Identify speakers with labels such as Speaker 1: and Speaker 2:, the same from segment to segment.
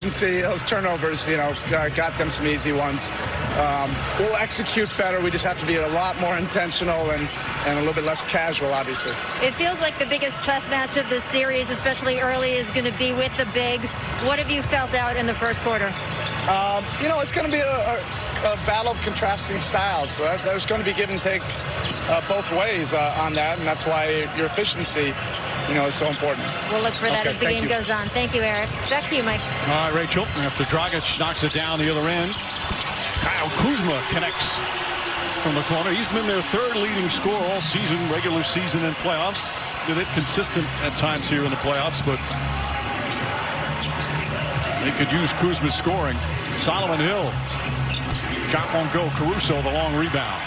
Speaker 1: See, those turnovers, got them some easy ones. We'll execute better. We just have to be a lot more intentional and a little bit less casual, obviously.
Speaker 2: It feels like the biggest chess match of the series, especially early, is going to be with the bigs. What have you felt out in the first quarter?
Speaker 1: It's going to be a battle of contrasting styles. So there's going to be give and take both ways on that, and that's why your efficiency is so important.
Speaker 2: We'll look for that as the game goes on. Thank you, Eric. Back to you, Mike.
Speaker 3: All right, Rachel. After Dragic knocks it down the other end, Kyle Kuzma connects from the corner. He's been their third leading scorer all season, regular season and playoffs. Been inconsistent at times here in the playoffs, but they could use Kuzma's scoring. Solomon Hill. Shot won't go. Caruso, the long rebound.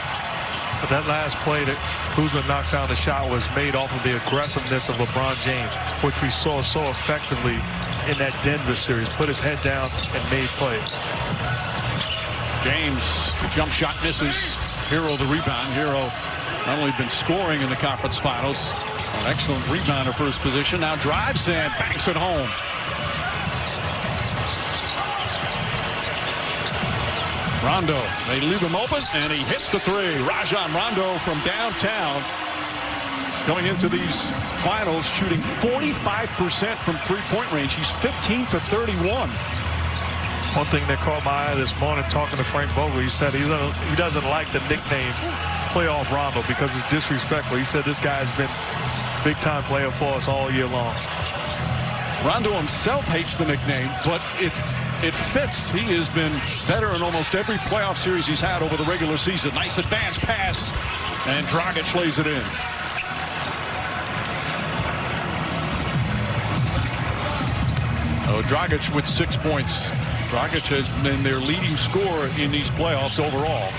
Speaker 4: But that last play that Kuzma knocks out the shot was made off of the aggressiveness of LeBron James, which we saw so effectively in that Denver series. Put his head down and made plays.
Speaker 3: James, the jump shot misses. Hero the rebound. Hero not only been scoring in the conference finals, an excellent rebounder for his position. Now drives and banks it home. Rondo, they leave him open, and he hits the three. Rajon Rondo from downtown. Going into these finals, shooting 45% from three-point range. He's 15 for 31.
Speaker 4: One thing that caught my eye this morning, talking to Frank Vogel, he said he doesn't like the nickname Playoff Rondo because it's disrespectful. He said this guy has been a big-time player for us all year long.
Speaker 3: Rondo himself hates the nickname, but it fits. He has been better in almost every playoff series he's had over the regular season. Nice advance pass, and Dragic lays it in. Oh, Dragic with 6 points. Dragic has been their leading scorer in these playoffs overall.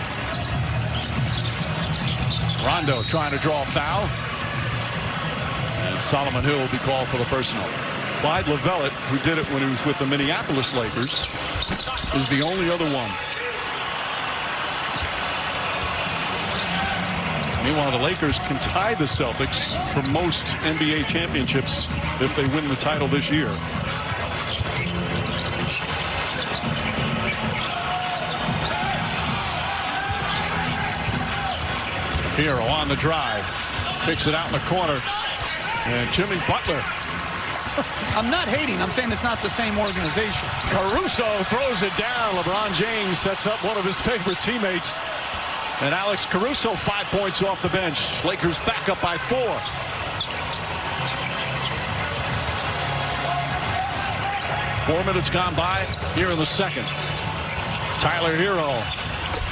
Speaker 3: Rondo trying to draw a foul, and Solomon Hill will be called for the personal. Clyde Lovellette, who did it when he was with the Minneapolis Lakers, is the only other one. Meanwhile, the Lakers can tie the Celtics for most NBA championships if they win the title this year. Hero on the drive, picks it out in the corner, and Jimmy Butler.
Speaker 5: I'm not hating. I'm saying it's not the same organization.
Speaker 3: Caruso throws it down. LeBron James sets up one of his favorite teammates. And Alex Caruso 5 points off the bench. Lakers back up by 4. Four minutes gone by here in the second. Tyler Hero.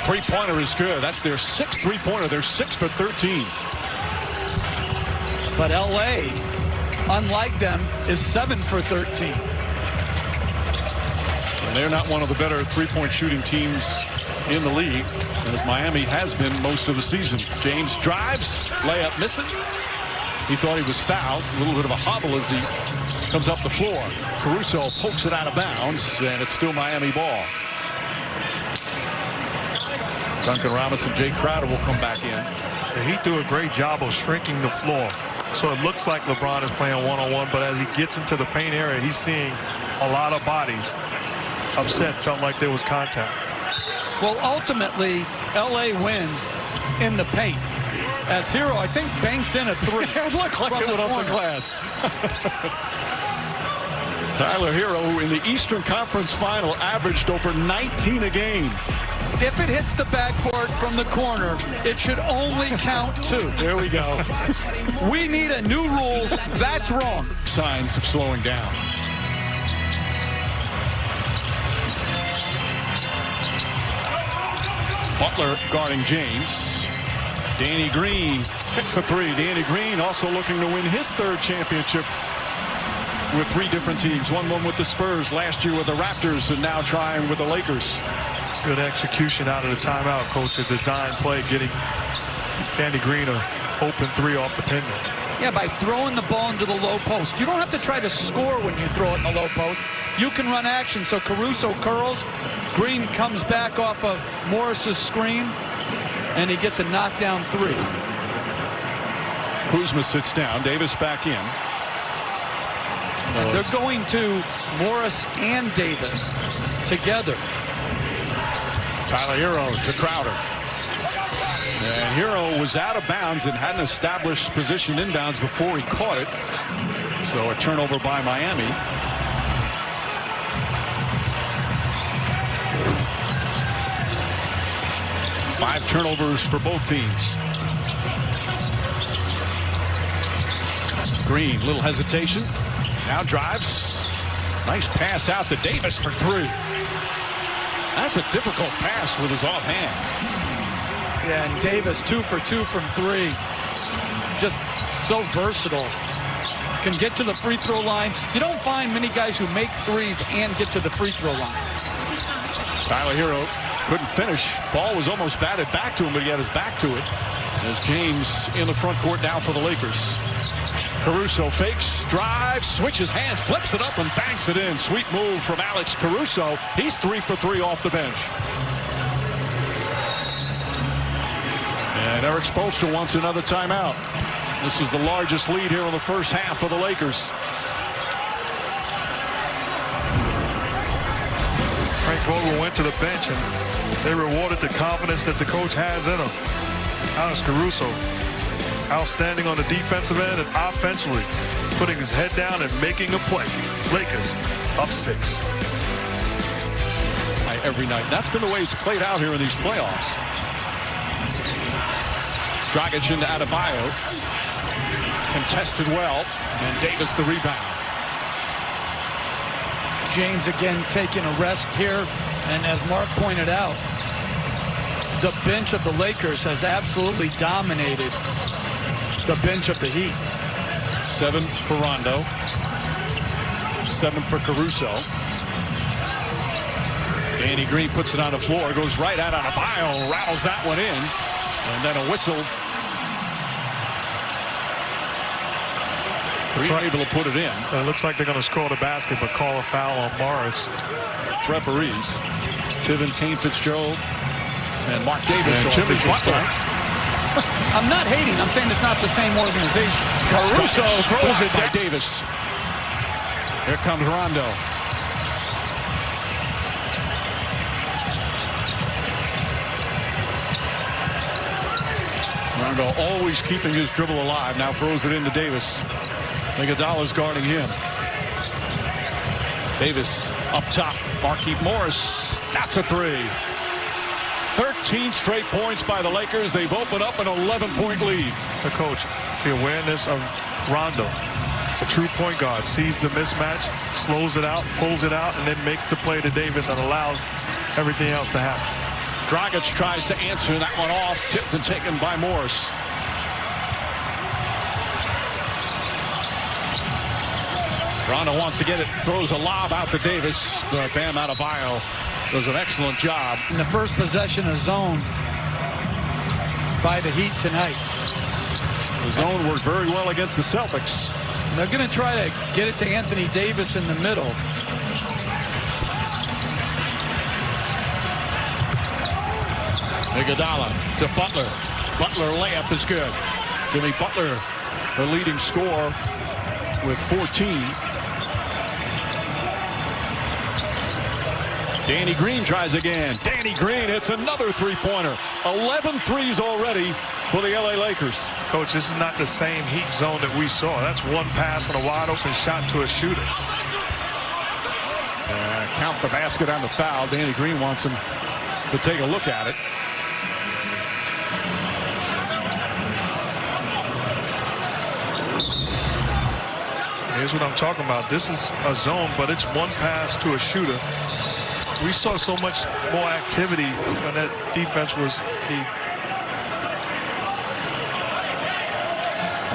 Speaker 3: Three-pointer is good. That's their 6th three-pointer. They're 6 for 13.
Speaker 5: But L.A., unlike them, is 7 for 13.
Speaker 3: And they're not one of the better three-point shooting teams in the league, as Miami has been most of the season. James drives, layup missing. He thought he was fouled. A little bit of a hobble as he comes up the floor. Caruso pokes it out of bounds, and it's still Miami ball. Duncan Robinson, Jay Crowder will come back in.
Speaker 4: He do a great job of shrinking the floor. So it looks like LeBron is playing one-on-one, but as he gets into the paint area, he's seeing a lot of bodies. Upset, felt like there was contact.
Speaker 5: Well, ultimately, L.A. wins in the paint. As Hero, I think, banks in a three.
Speaker 3: It looked like it went off the glass. Tyler Hero, who in the Eastern Conference Final averaged over 19 a game.
Speaker 5: If it hits the backboard from the corner, it should only count 2.
Speaker 3: There we go.
Speaker 5: We need a new rule. That's wrong.
Speaker 3: Signs of slowing down. Butler guarding James. Danny Green hits a three. Danny Green also looking to win his 3rd championship with 3 different teams. One with the Spurs, last year with the Raptors, and now trying with the Lakers.
Speaker 4: Good execution out of the timeout, coach. A design play, getting Danny Green an open 3 off the pin.
Speaker 5: Yeah, by throwing the ball into the low post. You don't have to try to score when you throw it in the low post. You can run action. So Caruso curls. Green comes back off of Morris's screen, and he gets a knockdown 3.
Speaker 3: Kuzma sits down. Davis back in.
Speaker 5: And they're going to Morris and Davis together.
Speaker 3: Tyler Hero to Crowder. And Hero was out of bounds and hadn't established position inbounds before he caught it. So a turnover by Miami. Five turnovers for both teams. Green, little hesitation. Now drives. Nice pass out to Davis for three. That's a difficult pass with his offhand.
Speaker 5: Yeah, and Davis 2 for 2 from three. Just so versatile. Can get to the free throw line. You don't find many guys who make threes and get to the free throw line.
Speaker 3: Tyler Hero couldn't finish. Ball was almost batted back to him, but he had his back to it. As James in the front court now for the Lakers. Caruso fakes, drives, switches hands, flips it up and banks it in. Sweet move from Alex Caruso. He's 3 for 3 off the bench. And Eric Spoelstra wants another timeout. This is the largest lead here in the first half for the Lakers.
Speaker 4: Frank Vogel went to the bench and they rewarded the confidence that the coach has in him. Alex Caruso, outstanding on the defensive end and offensively, putting his head down and making a play. Lakers up 6.
Speaker 3: Every night. That's been the way it's played out here in these playoffs. Dragic into Adebayo. Contested well, and Davis the rebound.
Speaker 5: James again taking a rest here, and as Mark pointed out, the bench of the Lakers has absolutely dominated the bench of the Heat.
Speaker 3: 7 for Rondo. 7 for Caruso. Danny Green puts it on the floor, goes right at Adebayo, rattles that one in, and then a whistle. Green able to put it in.
Speaker 4: It looks like they're going to score the basket, but call a foul on Morris.
Speaker 3: Referees, Tiven, Kane Fitzgerald, and Mark Davis.
Speaker 4: And Jimmy Butler.
Speaker 5: I'm not hating. I'm saying it's not the same organization.
Speaker 3: Caruso throws it by Davis. Here comes Rondo. Rondo always keeping his dribble alive. Now throws it into Davis. Iguodala's guarding him. Davis up top. Markieff Morris. That's a three. 13 straight points by the Lakers. They've opened up an 11-point lead.
Speaker 4: The coach, the awareness of Rondo. It's a true point guard. Sees the mismatch, slows it out, pulls it out, and then makes the play to Davis and allows everything else to happen.
Speaker 3: Dragic tries to answer that one off. Tipped and taken by Morris. Rondo wants to get it. Throws a lob out to Davis. Bam Adebayo does an excellent job.
Speaker 5: In the first possession of zone by the Heat tonight.
Speaker 3: The zone worked very well against the Celtics.
Speaker 5: They're going to try to get it to Anthony Davis in the middle.
Speaker 3: Iguodala to Butler. Butler layup is good. Jimmy Butler, the leading scorer with 14. Danny Green tries again. Danny Green hits another three-pointer. 11 threes already for the LA Lakers.
Speaker 4: Coach, this is not the same Heat zone that we saw. That's one pass and a wide open shot to a shooter.
Speaker 3: Count the basket on the foul. Danny Green wants him to take a look at it.
Speaker 4: Here's what I'm talking about. This is a zone, but it's one pass to a shooter. We saw so much more activity when that defense was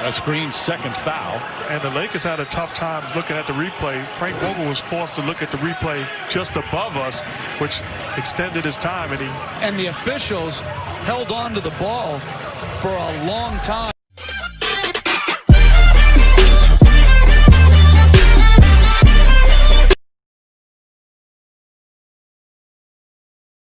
Speaker 3: That's Green's second foul.
Speaker 4: And the Lakers had a tough time looking at the replay. Frank Vogel was forced to look at the replay just above us, which extended his time.
Speaker 5: And the officials held on to the ball for a long time.